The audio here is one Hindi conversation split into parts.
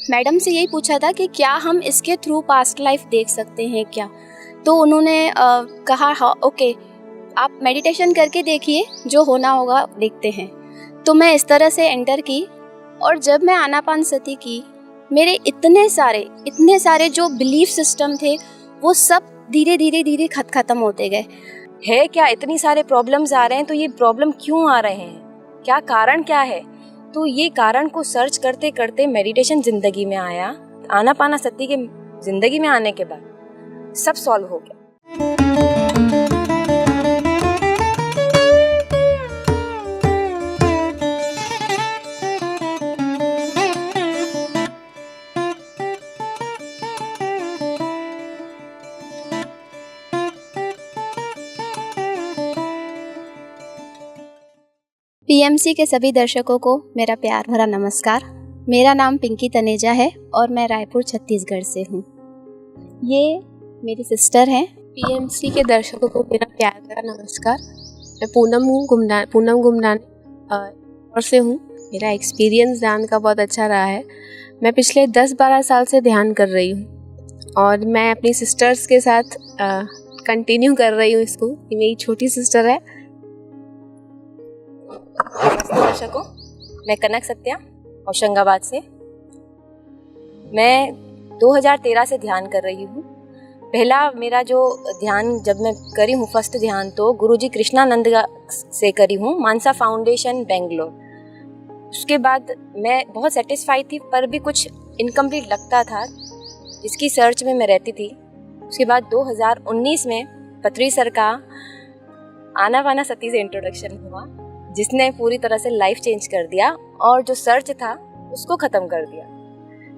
मैडम से यही पूछा था कि क्या हम इसके थ्रू पास्ट लाइफ देख सकते हैं क्या। तो उन्होंने कहा हाँ ओके, आप मेडिटेशन करके देखिए, जो होना होगा देखते हैं। तो मैं इस तरह से एंटर की, और जब मैं आनापानसती की, मेरे इतने सारे जो बिलीफ सिस्टम थे वो सब धीरे धीरे खत्म होते गए। है क्या, इतनी सारे प्रॉब्लम्स आ रहे हैं, तो ये प्रॉब्लम क्यों आ रहे हैं, क्या कारण क्या है? तो ये कारण को सर्च करते करते मेडिटेशन जिंदगी में आया। आनापानसती के जिंदगी में आने के बाद सब सॉल्व हो गया। पीएमसी के सभी दर्शकों को मेरा प्यार भरा नमस्कार। मेरा नाम पिंकी तनेजा है और मैं रायपुर छत्तीसगढ़ से हूँ। ये मेरी सिस्टर हैं। पीएमसी के दर्शकों को मेरा प्यार भरा नमस्कार। मैं पूनम गुमनानी और से हूँ। मेरा एक्सपीरियंस ध्यान का बहुत अच्छा रहा है। मैं पिछले 10-12 साल से ध्यान कर रही हूँ और मैं अपनी सिस्टर्स के साथ कंटिन्यू कर रही हूँ इसको। ये मेरी छोटी सिस्टर है। दर्शकों, मैं कनक सत्या होशंगाबाद से। मैं 2013 से ध्यान कर रही हूँ। पहला मेरा जो ध्यान जब मैं करी हूँ, फर्स्ट ध्यान तो गुरुजी कृष्णानंद से करी हूँ, मानसा फाउंडेशन बेंगलोर। उसके बाद मैं बहुत सेटिस्फाइड थी, पर भी कुछ इनकम्प्लीट लगता था, इसकी सर्च में मैं रहती थी। उसके बाद 2019 में पत्री सर का आनापानसती से इंट्रोडक्शन हुआ, जिसने पूरी तरह से लाइफ चेंज कर दिया और जो सर्च था उसको ख़त्म कर दिया।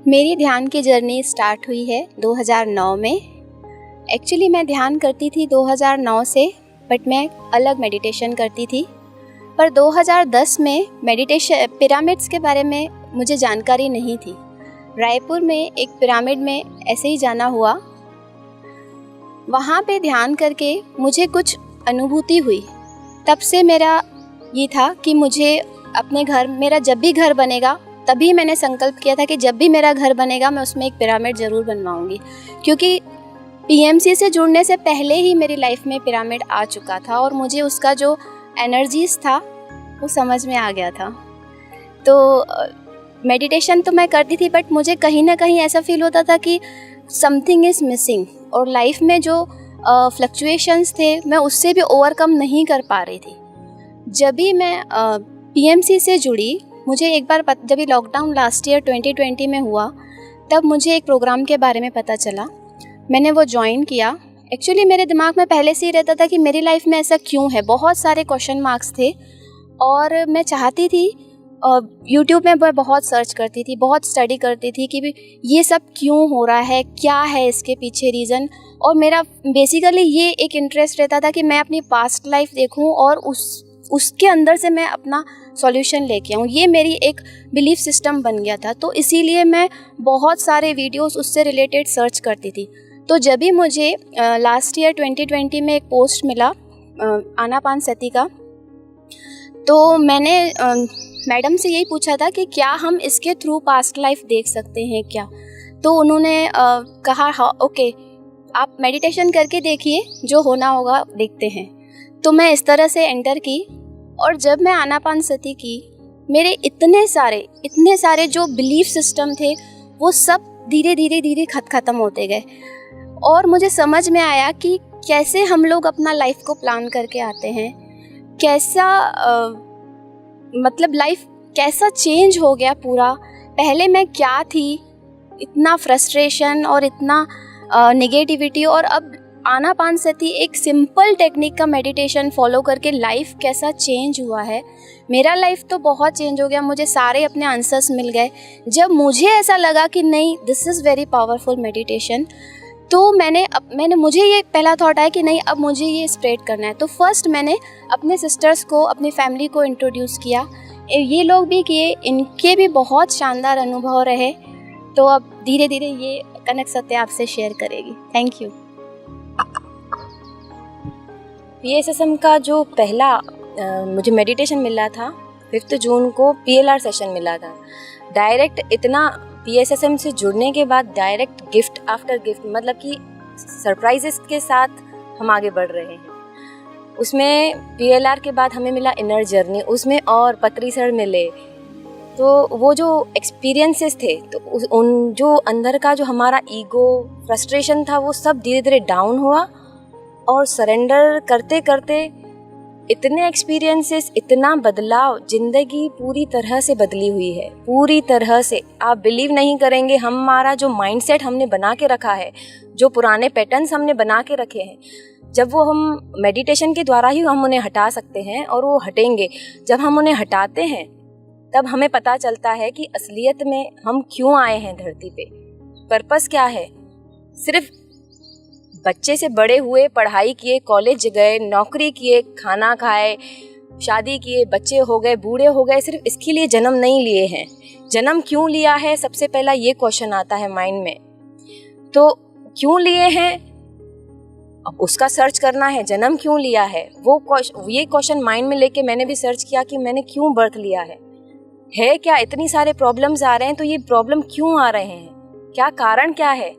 मेरी ध्यान की जर्नी स्टार्ट हुई है 2009 में। एक्चुअली मैं ध्यान करती थी 2009 से, बट मैं अलग मेडिटेशन करती थी। पर 2010 में मेडिटेशन पिरामिड्स के बारे में मुझे जानकारी नहीं थी। रायपुर में एक पिरामिड में ऐसे ही जाना हुआ। वहाँ पे ध्यान करके मुझे कुछ अनुभूति हुई। तब से मेरा ये था कि मुझे अपने घर, मेरा जब भी घर बनेगा, तभी मैंने संकल्प किया था कि जब भी मेरा घर बनेगा मैं उसमें एक पिरामिड ज़रूर बनवाऊंगी। क्योंकि पीएमसी से जुड़ने से पहले ही मेरी लाइफ में पिरामिड आ चुका था और मुझे उसका जो एनर्जीज था वो समझ में आ गया था। तो मेडिटेशन तो मैं करती थी, बट मुझे कहीं ना कहीं ऐसा फील होता था कि समथिंग इज़ मिसिंग, और लाइफ में जो फ्लक्चुएशंस थे मैं उससे भी ओवरकम नहीं कर पा रही थी। जब भी मैं पीएमसी से जुड़ी, मुझे एक बार जब लॉकडाउन लास्ट ईयर 2020 में हुआ, तब मुझे एक प्रोग्राम के बारे में पता चला। मैंने वो ज्वाइन किया। एक्चुअली मेरे दिमाग में पहले से ही रहता था कि मेरी लाइफ में ऐसा क्यों है, बहुत सारे क्वेश्चन मार्क्स थे और मैं चाहती थी, यूट्यूब में मैं बहुत सर्च करती थी, बहुत स्टडी करती थी कि ये सब क्यों हो रहा है, क्या है इसके पीछे रीज़न। और मेरा बेसिकली ये एक इंटरेस्ट रहता था कि मैं अपनी पास्ट लाइफ देखूं और उसके अंदर से मैं अपना सॉल्यूशन लेके आऊँ। ये मेरी एक बिलीफ सिस्टम बन गया था। तो इसीलिए मैं बहुत सारे वीडियोस उससे रिलेटेड सर्च करती थी। तो जब भी मुझे लास्ट ईयर 2020 में एक पोस्ट मिला आनापानसती का, तो मैंने मैडम से यही पूछा था कि क्या हम इसके थ्रू पास्ट लाइफ देख सकते हैं क्या। तो उन्होंने कहा हाँ ओके, आप मेडिटेशन करके देखिए, जो होना होगा देखते हैं। तो मैं इस तरह से एंटर की, और जब मैं आनापानसती की, मेरे इतने सारे जो बिलीफ सिस्टम थे वो सब धीरे धीरे खत्म होते गए। और मुझे समझ में आया कि कैसे हम लोग अपना लाइफ को प्लान करके आते हैं, कैसा मतलब लाइफ कैसा चेंज हो गया पूरा। पहले मैं क्या थी, इतना फ्रस्ट्रेशन और इतना नेगेटिविटी, और अब आनापानसती एक सिंपल टेक्निक का मेडिटेशन फॉलो करके लाइफ कैसा चेंज हुआ है। मेरा लाइफ तो बहुत चेंज हो गया, मुझे सारे अपने आंसर्स मिल गए। जब मुझे ऐसा लगा कि नहीं, this is very powerful meditation, तो मुझे ये पहला थॉट आया कि नहीं, अब मुझे ये स्प्रेड करना है। तो फर्स्ट मैंने अपने सिस्टर्स को, अपनी फैमिली को इंट्रोड्यूस किया। ये लोग भी किए, इनके भी बहुत शानदार अनुभव रहे। तो अब धीरे धीरे ये कनक सत्या आपसे शेयर करेगी। Thank you. पीएसएसएम का जो पहला मुझे मेडिटेशन मिला था 5 जून को, पीएलआर सेशन मिला था। डायरेक्ट इतना PSSM से जुड़ने के बाद डायरेक्ट गिफ्ट आफ्टर गिफ्ट, मतलब कि सरप्राइजेस के साथ हम आगे बढ़ रहे हैं। उसमें PLR के बाद हमें मिला इनर जर्नी, उसमें और पत्री सर मिले। तो वो जो एक्सपीरियंसेस थे, तो उन जो अंदर का जो हमारा ईगो फ्रस्ट्रेशन था, वो सब धीरे धीरे डाउन हुआ। और सरेंडर करते करते इतने एक्सपीरियंसेस, इतना बदलाव, ज़िंदगी पूरी तरह से बदली हुई है, पूरी तरह से। आप बिलीव नहीं करेंगे, हमारा जो माइंडसेट हमने बना के रखा है, जो पुराने पैटर्न्स हमने बना के रखे हैं, जब वो हम मेडिटेशन के द्वारा ही हम उन्हें हटा सकते हैं, और वो हटेंगे। जब हम उन्हें हटाते हैं तब हमें पता चलता है कि असलियत में हम क्यों आए हैं धरती पे, पर्पस क्या है। सिर्फ बच्चे से बड़े हुए, पढ़ाई किए, कॉलेज गए, नौकरी किए, खाना खाए, शादी किए, बच्चे हो गए, बूढ़े हो गए, सिर्फ इसके लिए जन्म नहीं लिए हैं। जन्म क्यों लिया है, सबसे पहला ये क्वेश्चन आता है माइंड में। तो क्यों लिए हैं, अब उसका सर्च करना है। जन्म क्यों लिया है, ये क्वेश्चन माइंड में लेके मैंने भी सर्च किया कि मैंने क्यों बर्थ लिया है क्या, इतनी सारे प्रॉब्लम्स आ रहे हैं, तो ये प्रॉब्लम क्यों आ रहे हैं, क्या कारण क्या है।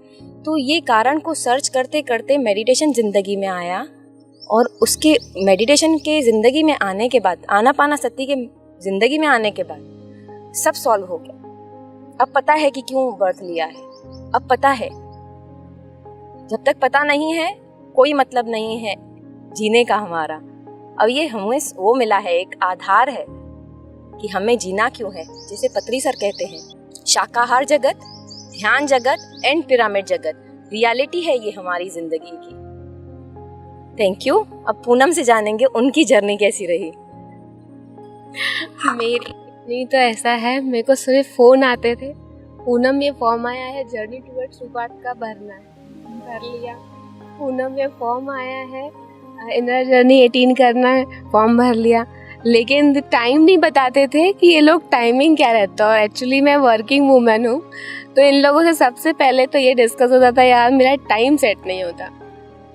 तो ये कारण को सर्च करते करते मेडिटेशन ज़िंदगी में आया, और उसके मेडिटेशन के ज़िंदगी में आने के बाद, आनापानसती के ज़िंदगी में आने के बाद सब सॉल्व हो गया। अब पता है कि क्यों बर्थ लिया है, अब पता है। जब तक पता नहीं है कोई मतलब नहीं है जीने का हमारा। अब ये हमें वो मिला है, एक आधार है कि हमें जीना क्यों है। जैसे पत्री सर कहते हैं, शाकाहार जगत, ध्यान जगत एंड पिरामिड जगत, रियलिटी है ये हमारी जिंदगी की। Thank you. अब पूनम से जानेंगे उनकी जर्नी कैसी रही। मेरी तो ऐसा है, मेरे को सिर्फ फ़ोन आते थे, पूनम ये फॉर्म आया है जर्नी टुवर्ड्स सुपार्थ का भरना है, भर लिया। पूनम ये फॉर्म आया है इनर जर्नी 18 करना है, फॉर्म भर लिया। लेकिन टाइम नहीं बताते थे कि ये लोग टाइमिंग क्या रहता है। और एक्चुअली मैं वर्किंग वूमेन हूँ, तो इन लोगों से सबसे पहले तो ये डिस्कस होता था, यार मेरा टाइम सेट नहीं होता।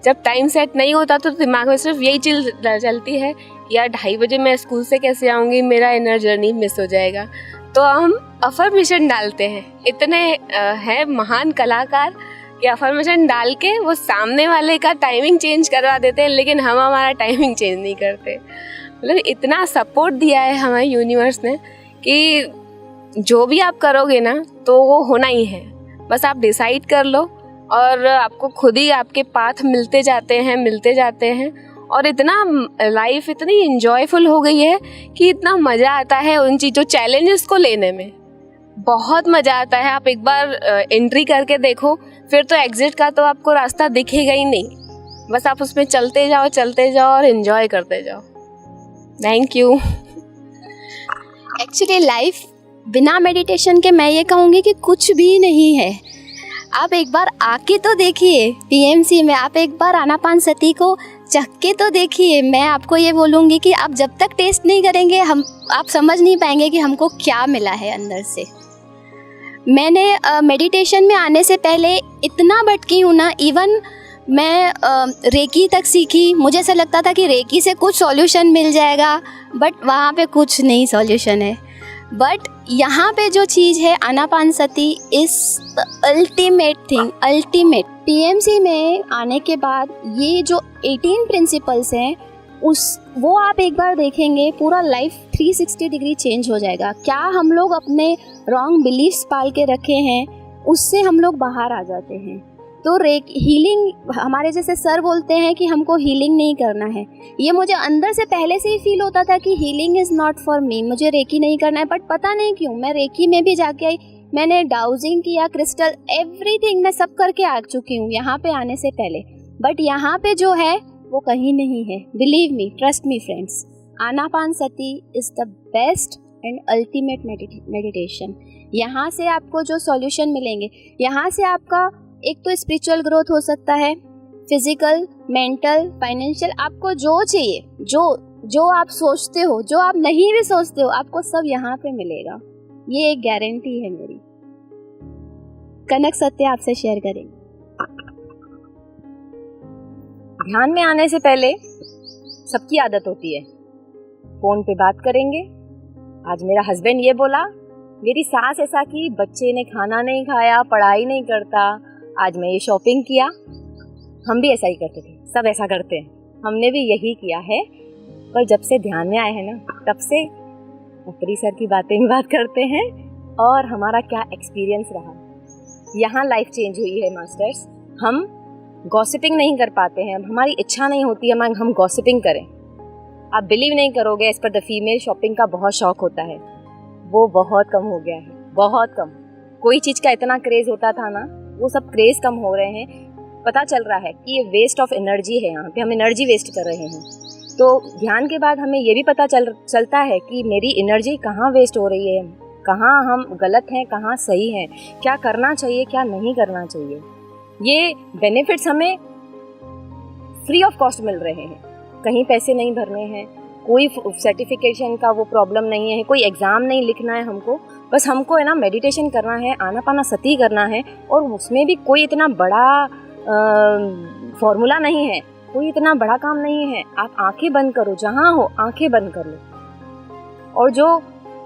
जब टाइम सेट नहीं होता तो दिमाग में सिर्फ यही चीज़ चलती है, यार 2:30 बजे मैं स्कूल से कैसे आऊँगी, मेरा इनर जर्नी मिस हो जाएगा। तो हम अफर्मेशन डालते हैं, इतने हैं महान कलाकार कि अफर्मेशन डाल के वो सामने वाले का टाइमिंग चेंज करवा देते हैं, लेकिन हम हमारा टाइमिंग चेंज नहीं करते। मतलब इतना सपोर्ट दिया है हमारे यूनिवर्स ने कि जो भी आप करोगे ना तो वो होना ही है। बस आप डिसाइड कर लो और आपको खुद ही आपके पाथ मिलते जाते हैं। और इतना लाइफ इतनी इंजॉयफुल हो गई है कि इतना मज़ा आता है उन चीज़ों चैलेंजेस को लेने में, बहुत मज़ा आता है। आप एक बार एंट्री करके देखो, फिर तो एग्जिट का तो आपको रास्ता दिखेगा ही नहीं। बस आप उसमें चलते जाओ और एंजॉय करते जाओ। Thank you. एक्चुअली लाइफ बिना मेडिटेशन के मैं ये कहूँगी कि कुछ भी नहीं है। आप एक बार आके तो देखिए PMC में, आप एक बार आनापानसती को चख के तो देखिए। मैं आपको ये बोलूँगी कि आप जब तक टेस्ट नहीं करेंगे आप समझ नहीं पाएंगे कि हमको क्या मिला है अंदर से। मैंने मेडिटेशन में आने से पहले इतना भटकी हूँ ना, इवन मैं रेकी तक सीखी। मुझे ऐसा लगता था कि रेकी से कुछ सॉल्यूशन मिल जाएगा, बट वहाँ पे कुछ नहीं सॉल्यूशन है। बट यहाँ पे जो चीज़ है Anapanasati is the ultimate thing, ultimate. PMC में आने के बाद ये जो 18 प्रिंसिपल्स हैं वो आप एक बार देखेंगे, पूरा लाइफ 360 डिग्री चेंज हो जाएगा। क्या हम लोग अपने रॉन्ग बिलीफ्स पाल के रखे हैं, उससे हम लोग बाहर आ जाते हैं। तो हीलिंग, हमारे जैसे सर बोलते हैं कि हमको हीलिंग नहीं करना है, ये मुझे अंदर से पहले से ही फील होता था कि healing is not for me, मुझे रेकी नहीं करना है। बट पता नहीं क्यों मैं रेकी में भी जाके आई, मैंने डाउजिंग किया, क्रिस्टल, एवरीथिंग मैं सब करके आ चुकी हूँ यहाँ पे आने से पहले। बट यहाँ पे जो है वो कहीं नहीं है। Believe me, trust me friends, Anapanasati is the best and ultimate meditation. यहाँ से आपको जो सॉल्यूशन मिलेंगे, यहाँ से आपका एक तो स्पिरिचुअल ग्रोथ हो सकता है, फिजिकल, मेंटल, फाइनेंशियल, आपको जो चाहिए, जो आप सोचते हो, जो आप नहीं भी सोचते हो, आपको सब यहाँ पे मिलेगा। ये एक गारंटी है मेरी। कनक सत्य आपसे शेयर करेंगे। ध्यान में आने से पहले सबकी आदत होती है, फोन पे बात करेंगे। आज मेरा हस्बैंड ये बोला, मेरी सास ऐसा की, बच्चे ने खाना नहीं खाया, पढ़ाई नहीं करता, आज मैं ये शॉपिंग किया। हम भी ऐसा ही करते थे, सब ऐसा करते हैं, हमने भी यही किया है। पर जब से ध्यान में आए हैं ना, तब से ऊपरी सर की बातें ही बात करते हैं और हमारा क्या एक्सपीरियंस रहा। यहाँ लाइफ चेंज हुई है मास्टर्स। हम गॉसिपिंग नहीं कर पाते हैं, हमारी इच्छा नहीं होती है हम गॉसिपिंग करें। आप बिलीव नहीं करोगे, इस पर द फीमेल शॉपिंग का बहुत शौक होता है, वो बहुत कम हो गया है, बहुत कम। कोई चीज़ का इतना क्रेज़ होता था ना, वो सब क्रेज़ कम हो रहे हैं। पता चल रहा है कि ये वेस्ट ऑफ एनर्जी है, यहाँ पे हम एनर्जी वेस्ट कर रहे हैं। तो ध्यान के बाद हमें ये भी पता चलता है कि मेरी एनर्जी कहाँ वेस्ट हो रही है, कहाँ हम गलत हैं, कहाँ सही हैं, क्या करना चाहिए, क्या नहीं करना चाहिए। ये बेनिफिट्स हमें फ्री ऑफ कॉस्ट मिल रहे हैं, कहीं पैसे नहीं भरने हैं, कोई सर्टिफिकेशन का वो प्रॉब्लम नहीं है, कोई एग्ज़ाम नहीं लिखना है हमको, बस हमको है ना मेडिटेशन करना है, आनापानासती करना है। और उसमें भी कोई इतना बड़ा फॉर्मूला नहीं है, कोई इतना बड़ा काम नहीं है। आप आंखें बंद करो, जहाँ हो आंखें बंद कर लो, और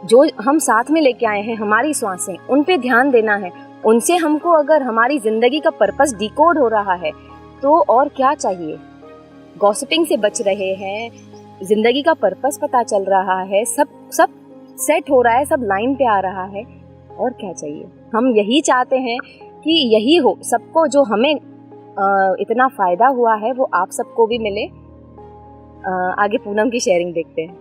जो हम साथ में लेके आए हैं, हमारी सांसें, उन पे ध्यान देना है। उनसे हमको अगर हमारी ज़िंदगी का पर्पस डिकोड हो रहा है तो और क्या चाहिए। गॉसिपिंग से बच रहे हैं, ज़िंदगी का पर्पस पता चल रहा है, सब सेट हो रहा है, सब लाइन पे आ रहा है, और क्या चाहिए। हम यही चाहते हैं कि यही हो सबको, जो हमें इतना फ़ायदा हुआ है वो आप सबको भी मिले। आगे पूनम की शेयरिंग देखते हैं।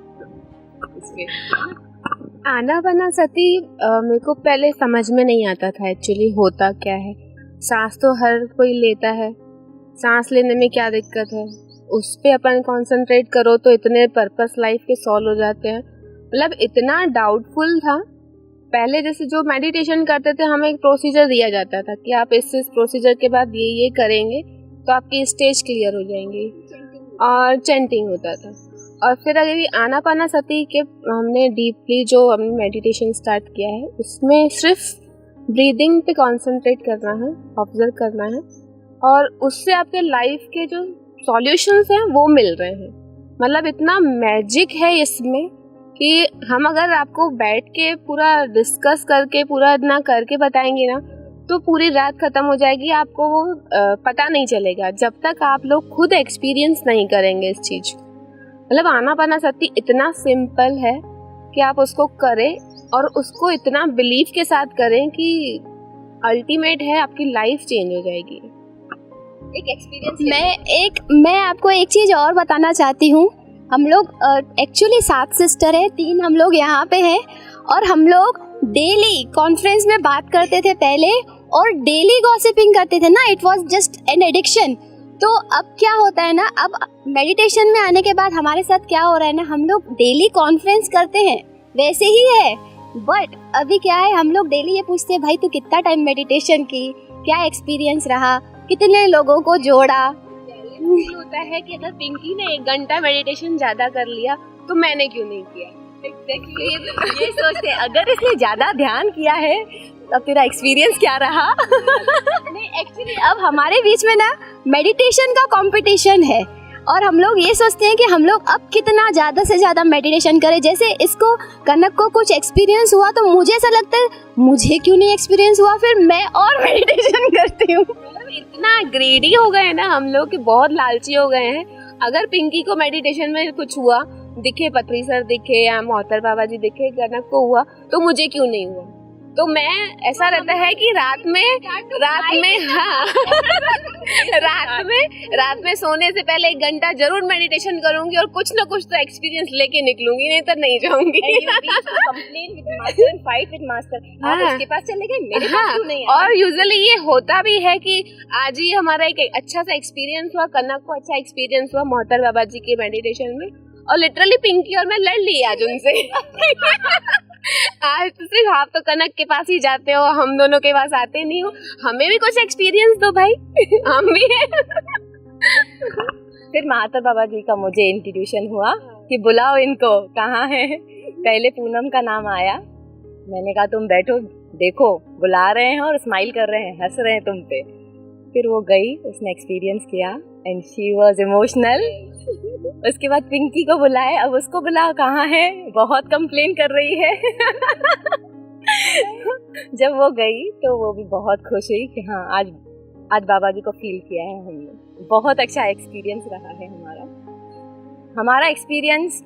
आनापानासती मेरे को पहले समझ में नहीं आता था एक्चुअली होता क्या है। सांस तो हर कोई लेता है, सांस लेने में क्या दिक्कत है, उस पे अपन कंसंट्रेट करो तो इतने पर्पस लाइफ के सॉल्व हो जाते हैं। मतलब इतना डाउटफुल था पहले। जैसे जो मेडिटेशन करते थे, हमें एक प्रोसीजर दिया जाता था कि आप इस प्रोसीजर के बाद ये करेंगे तो आपकी स्टेज क्लियर हो जाएंगी, और चैंटिंग होता था। और फिर अगर ये आनापानासती के हमने डीपली जो हमने मेडिटेशन स्टार्ट किया है, उसमें सिर्फ ब्रीदिंग पे कंसंट्रेट करना है, ऑब्जर्व करना है, और उससे आपके लाइफ के जो सॉल्यूशंस हैं वो मिल रहे हैं। मतलब इतना मैजिक है इसमें कि हम अगर आपको बैठ के पूरा डिस्कस करके पूरा इतना करके बताएंगे ना, तो पूरी रात ख़त्म हो जाएगी, आपको वो पता नहीं चलेगा जब तक आप लोग खुद एक्सपीरियंस नहीं करेंगे इस चीज़। मतलब आनापानासती इतना सिंपल है कि आप उसको करें, और उसको इतना बिलीव के साथ करें कि अल्टीमेट है, आपकी लाइफ चेंज हो जाएगी। एक एक्सपीरियंस मैं आपको एक चीज़ और बताना चाहती हूँ। हम लोग एक्चुअली 7 सिस्टर हैं, 3 हम लोग यहाँ पे हैं, और हम लोग डेली कॉन्फ्रेंस में बात करते थे पहले, और डेली गॉसिपिंग करते थे ना। It was just an addiction. तो अब क्या होता है ना, अब मेडिटेशन में आने के बाद हमारे साथ क्या हो रहा है ना, हम लोग डेली कॉन्फ्रेंस करते हैं, वैसे ही है। बट अभी क्या है, हम लोग डेली ये पूछते हैं, भाई तू कितना टाइम मेडिटेशन की, क्या एक्सपीरियंस रहा, कितने लोगों को जोड़ा। होता है कि अगर पिंकी ने 1 घंटा मेडिटेशन ज्यादा कर लिया तो मैंने क्यों नहीं किया। ये सोचते हैं, अगर इसने ज्यादा ध्यान किया है तब तेरा एक्सपीरियंस क्या रहा। नहीं, एक्चुअली अब हमारे बीच में ना मेडिटेशन का कंपटीशन है, और हम लोग ये सोचते हैं कि हम लोग अब कितना ज़्यादा से ज़्यादा मेडिटेशन करें। जैसे इसको कनक को कुछ एक्सपीरियंस हुआ तो मुझे ऐसा लगता है मुझे क्यों नहीं एक्सपीरियंस हुआ, फिर मैं और मेडिटेशन करती हूँ। इतना ग्रेडी हो गए हैं ना हम लोग कि बहुत लालची हो गए हैं। अगर पिंकी को मेडिटेशन में कुछ हुआ, दिखे पत्री सर दिखे या मोहतर बाबा जी दिखे, कनक को हुआ, तो मुझे क्यों नहीं हुआ। तो मैं ऐसा रहता है कि रात में सोने से पहले 1 घंटा जरूर मेडिटेशन करूंगी, और कुछ ना कुछ तो एक्सपीरियंस लेके निकलूंगी, नहीं तो नहीं जाऊंगी। उसके पास चले गए, मेरे पास क्यों नहीं आया? और यूजुअली ये होता भी है कि आज ही हमारा एक अच्छा सा एक्सपीरियंस हुआ, कनक को अच्छा एक्सपीरियंस हुआ मोहतर बाबा जी के मेडिटेशन में, और लिटरली पिंकी और मैं लड़ ली आज उनसे। आज तो सिर्फ आप तो कनक के पास ही जाते हो, हम दोनों के पास आते नहीं हो। हमें भी कुछ एक्सपीरियंस दो भाई। हम भी हैं। फिर माता बाबा जी का मुझे इंट्रोड्यूशन हुआ कि बुलाओ इनको, कहाँ है। पहले पूनम का नाम आया, मैंने कहा तुम बैठो, देखो बुला रहे हैं और स्माइल कर रहे हैं, हंस रहे हैं तुम पे। फिर वो गई, उसने एक्सपीरियंस किया एंड शी वाज इमोशनल। उसके बाद पिंकी को बुलाए, अब उसको बुलाओ, कहाँ है, बहुत कंप्लेन कर रही है। जब वो गई तो वो भी बहुत खुश हुई कि हाँ आज बाबा जी को फील किया है हमने। बहुत अच्छा एक्सपीरियंस रहा है हमारा एक्सपीरियंस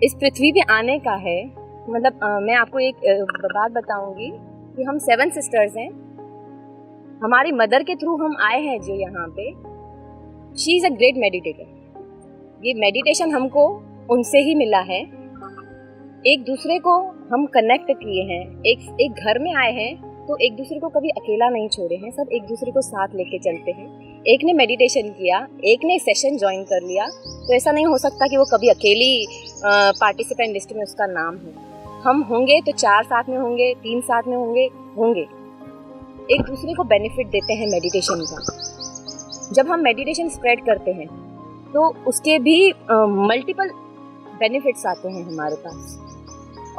इस पृथ्वी पे आने का है। मतलब मैं आपको एक बात बताऊंगी कि हम 7 सिस्टर्स हैं। हमारी मदर के थ्रू हम आए हैं जो यहाँ पे। She is a great meditator. ये मेडिटेशन हमको उनसे ही मिला है। एक दूसरे को हम कनेक्ट किए हैं। एक घर में आए हैं तो एक दूसरे को कभी अकेला नहीं छोड़े हैं, सब एक दूसरे को साथ लेके चलते हैं। एक ने मेडिटेशन किया, एक ने सेशन ज्वाइन कर लिया, तो ऐसा नहीं हो सकता कि वो कभी अकेली पार्टिसिपेंट लिस्ट में उसका नाम हो। हम होंगे तो 4 साथ में होंगे, 3 साथ में होंगे। एक दूसरे को बेनिफिट देते हैं मेडिटेशन का। जब हम मेडिटेशन स्प्रेड करते हैं तो उसके भी मल्टीपल बेनिफिट्स आते हैं हमारे पास।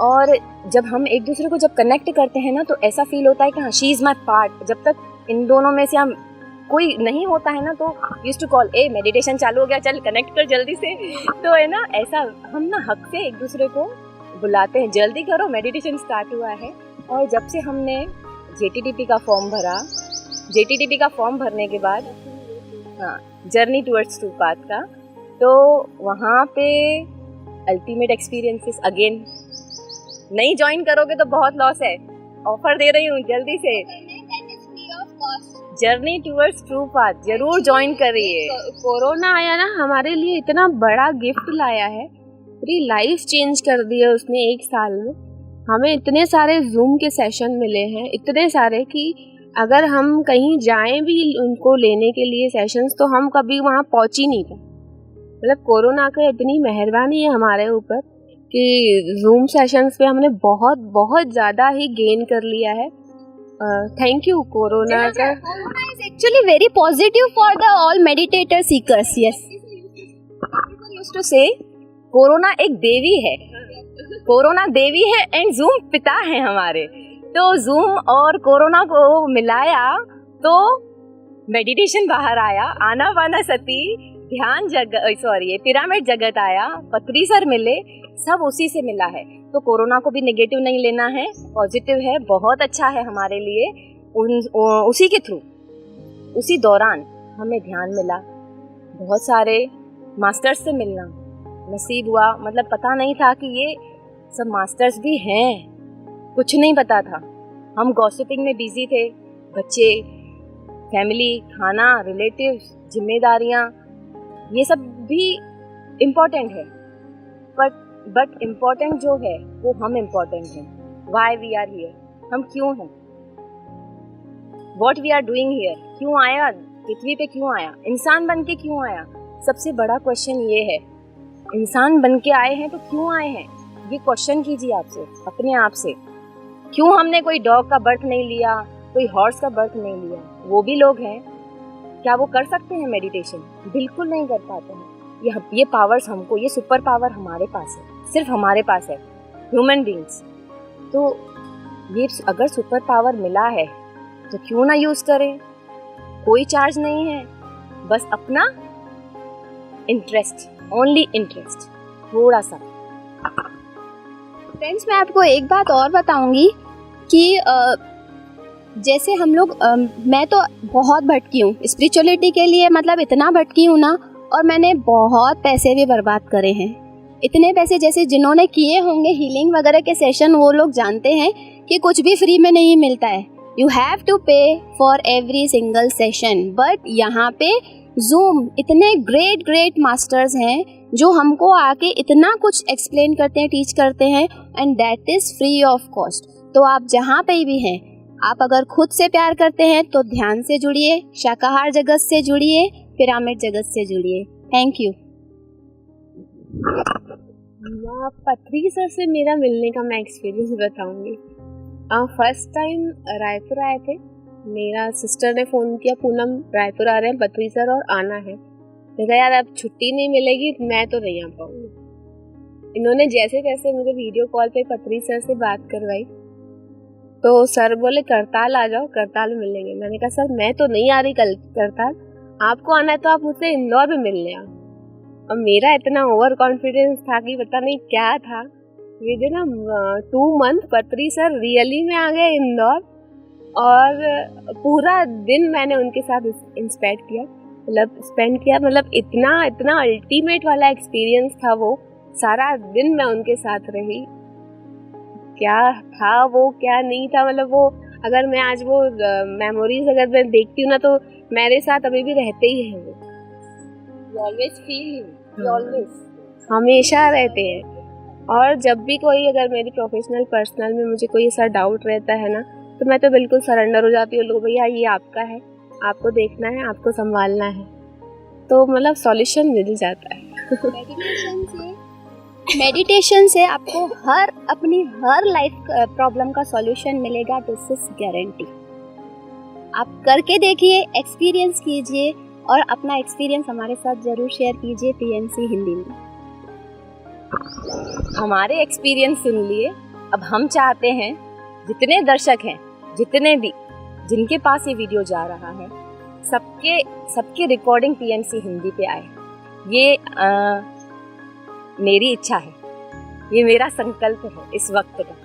और जब हम एक दूसरे को जब कनेक्ट करते हैं ना तो ऐसा फील होता है कि हाँ शी इज़ माई पार्ट। जब तक इन दोनों में से हम कोई नहीं होता है ना तो यूज्ड टू कॉल मेडिटेशन चालू हो गया, चल कनेक्ट कर जल्दी से। तो है ना, ऐसा हम ना हक से एक दूसरे को बुलाते हैं, जल्दी करो मेडिटेशन स्टार्ट हुआ है। और जब से हमने JTTP का फॉर्म भरा, JTTP का फॉर्म भरने के बाद हाँ जर्नी टुवर्ड्स ट्रू पाथ का, तो वहाँ पे अल्टीमेट एक्सपीरियंसेस अगेन। नहीं ज्वाइन करोगे तो बहुत लॉस है। ऑफर दे रही हूँ जल्दी से, जर्नी टुवर्ड्स ट्रू पाथ जरूर ज्वाइन करिए। कोरोना आया ना, हमारे लिए इतना बड़ा गिफ्ट लाया है, पूरी लाइफ चेंज कर दी है उसने 1 साल में। हमें इतने सारे जूम के सेशन मिले हैं, इतने सारे कि अगर हम कहीं जाएं भी उनको लेने के लिए सेशंस तो हम कभी वहाँ पहुँच ही नहीं पाए। मतलब कोरोना का इतनी मेहरबानी है हमारे ऊपर कि जूम सेशंस पे हमने बहुत बहुत ज़्यादा ही गेन कर लिया है। थैंक यू कोरोना का। Corona is actually very positive for the all meditator seekers. Yes. People used to say corona एक देवी है, कोरोना देवी है एंड जूम पिता है हमारे। तो जूम और कोरोना को मिलाया तो मेडिटेशन बाहर आया, आनापाना सती, ध्यान पिरामिड जगत आया, पत्री सर मिले, सब उसी से मिला है। तो कोरोना को भी नेगेटिव नहीं लेना है, पॉजिटिव है, बहुत अच्छा है हमारे लिए। उसी के थ्रू, उसी दौरान हमें ध्यान मिला, बहुत सारे मास्टर्स से मिलना नसीब हुआ। मतलब पता नहीं था कि ये सब मास्टर्स भी हैं, कुछ नहीं पता था। हम गॉसिपिंग में बिजी थे, बच्चे, फैमिली, खाना, रिलेटिव्स, जिम्मेदारियाँ, ये सब भी इम्पोर्टेंट है। बट इम्पोर्टेंट जो है वो हम इम्पोर्टेंट हैं। वाई वी आर हियर, हम क्यों हैं, what we are doing here, क्यों आया पृथ्वी पे, क्यों आया, इंसान बन के क्यों आया। सबसे बड़ा क्वेश्चन ये है, इंसान बन के आए हैं तो क्यों आए हैं, ये क्वेश्चन कीजिए आपसे, अपने आप से। क्यों हमने कोई डॉग का बर्थ नहीं लिया, कोई हॉर्स का बर्थ नहीं लिया, वो भी लोग हैं। क्या वो कर सकते हैं मेडिटेशन? बिल्कुल नहीं कर पाते हैं। ये पावर्स हमको, ये सुपर पावर हमारे पास है, सिर्फ हमारे पास है, ह्यूमन बींग्स। तो ये अगर सुपर पावर मिला है तो क्यों ना यूज़ करें। कोई चार्ज नहीं है, बस अपना इंटरेस्ट, ओनली इंटरेस्ट, थोड़ा सा। फ्रेंड्स, मैं आपको एक बात और बताऊंगी कि जैसे हम लोग मैं तो बहुत भटकी हूँ स्पिरिचुअलिटी के लिए, मतलब इतना भटकी हूँ ना, और मैंने बहुत पैसे भी बर्बाद करे हैं। इतने पैसे जैसे जिन्होंने किए होंगे हीलिंग वगैरह के सेशन, वो लोग जानते हैं कि कुछ भी फ्री में नहीं मिलता है। यू हैव टू पे for every single session. But यहाँ पे जूम इतने ग्रेट मास्टर्स हैं जो हमको आके इतना कुछ एक्सप्लेन करते हैं, टीच करते हैं, and that is free of cost. तो आप जहाँ पे भी हैं, आप अगर खुद से प्यार करते हैं तो ध्यान से जुड़िए, शाकाहार जगत से जुड़िए, पिरामिड जगत से जुड़िए। Thank you. पत्री सर से मेरा मिलने का मैं एक्सपीरियंस बताऊंगी। फर्स्ट टाइम रायपुर आए थे, मेरा सिस्टर ने फ़ोन किया, पूनम रायपुर आ रहे हैं पत्री सर और आना है। मैं कहा यार अब छुट्टी नहीं मिलेगी, मैं तो नहीं आ पाऊंगी। इन्होंने जैसे तैसे मुझे वीडियो कॉल पे पत्री सर से बात करवाई, तो सर बोले करताल आ जाओ, करताल मिलेंगे। मैंने कहा सर मैं तो नहीं आ रही कल करताल, आपको आना है तो आप मुझसे इंदौर में मिलने आओ। और मेरा इतना ओवर कॉन्फिडेंस था कि पता नहीं क्या था, विद इन 2 month पत्री सर रियली में आ गए इंदौर, और पूरा दिन मैंने उनके साथ स्पेंड किया, मतलब इतना अल्टीमेट वाला एक्सपीरियंस था वो। सारा दिन मैं उनके साथ रही, क्या था वो क्या नहीं था, मतलब वो अगर मैं आज वो मेमोरीज अगर मैं देखती हूँ ना तो मेरे साथ अभी भी रहते ही हैं वो। ऑलवेज फील यू ऑलवेज, हमेशा रहते हैं। और जब भी कोई अगर मेरी प्रोफेशनल पर्सनल में मुझे कोई ऐसा डाउट रहता है ना, तो मैं तो बिल्कुल सरेंडर हो जाती हूँ। लोग भैया ये आपका है, आपको देखना है, आपको संभालना है, तो मतलब सॉल्यूशन मिल जाता है। मेडिटेशन से आपको अपनी हर लाइफ प्रॉब्लम का सॉल्यूशन मिलेगा, दिस इज गारंटी। आप करके देखिए, एक्सपीरियंस कीजिए और अपना एक्सपीरियंस हमारे साथ जरूर शेयर कीजिए PNC हिंदी में। हमारे एक्सपीरियंस सुन लिए। अब हम चाहते हैं जितने दर्शक हैं, जितने भी जिनके पास ये वीडियो जा रहा है, सबके रिकॉर्डिंग PNC हिंदी पे आए। ये मेरी इच्छा है, ये मेरा संकल्प है इस वक्त का।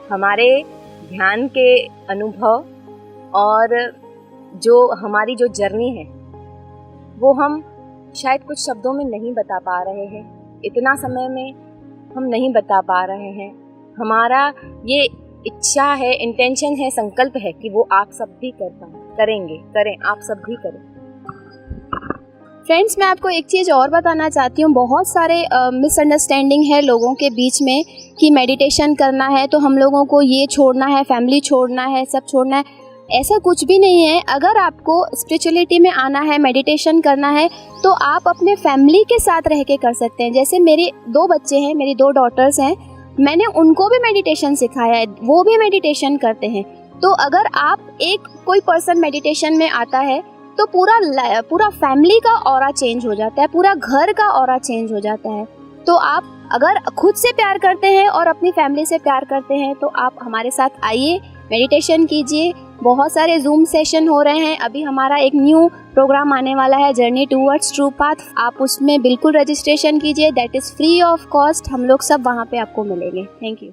हमारे ध्यान के अनुभव और जो हमारी जो जर्नी है वो हम शायद कुछ शब्दों में नहीं बता पा रहे हैं, इतना समय में हम नहीं बता पा रहे हैं। हमारा ये इच्छा है, इंटेंशन है, संकल्प है कि वो आप सब भी करें, आप सब भी करें। फ्रेंड्स, मैं आपको एक चीज़ और बताना चाहती हूँ। बहुत सारे मिसअंडरस्टैंडिंग है लोगों के बीच में कि मेडिटेशन करना है तो हम लोगों को ये छोड़ना है, फैमिली छोड़ना है, सब छोड़ना है। ऐसा कुछ भी नहीं है। अगर आपको स्पिरिचुअलिटी में आना है, मेडिटेशन करना है, तो आप अपने फैमिली के साथ रह के कर सकते हैं। जैसे मेरे 2 बच्चे हैं, मेरी 2 डॉटर्स हैं, मैंने उनको भी मेडिटेशन सिखाया है, वो भी मेडिटेशन करते हैं। तो अगर आप कोई पर्सन मेडिटेशन में आता है तो पूरा फैमिली का ऑरा चेंज हो जाता है, पूरा घर का ऑरा चेंज हो जाता है। तो आप अगर खुद से प्यार करते हैं और अपनी फैमिली से प्यार करते हैं तो आप हमारे साथ आइए, मेडिटेशन कीजिए। बहुत सारे जूम सेशन हो रहे हैं। अभी हमारा एक न्यू प्रोग्राम आने वाला है, जर्नी टूवर्ड्स ट्रू पाथ। आप उसमें बिल्कुल रजिस्ट्रेशन कीजिए, that is free of cost. हम लोग सब वहाँ पे आपको मिलेंगे। Thank you.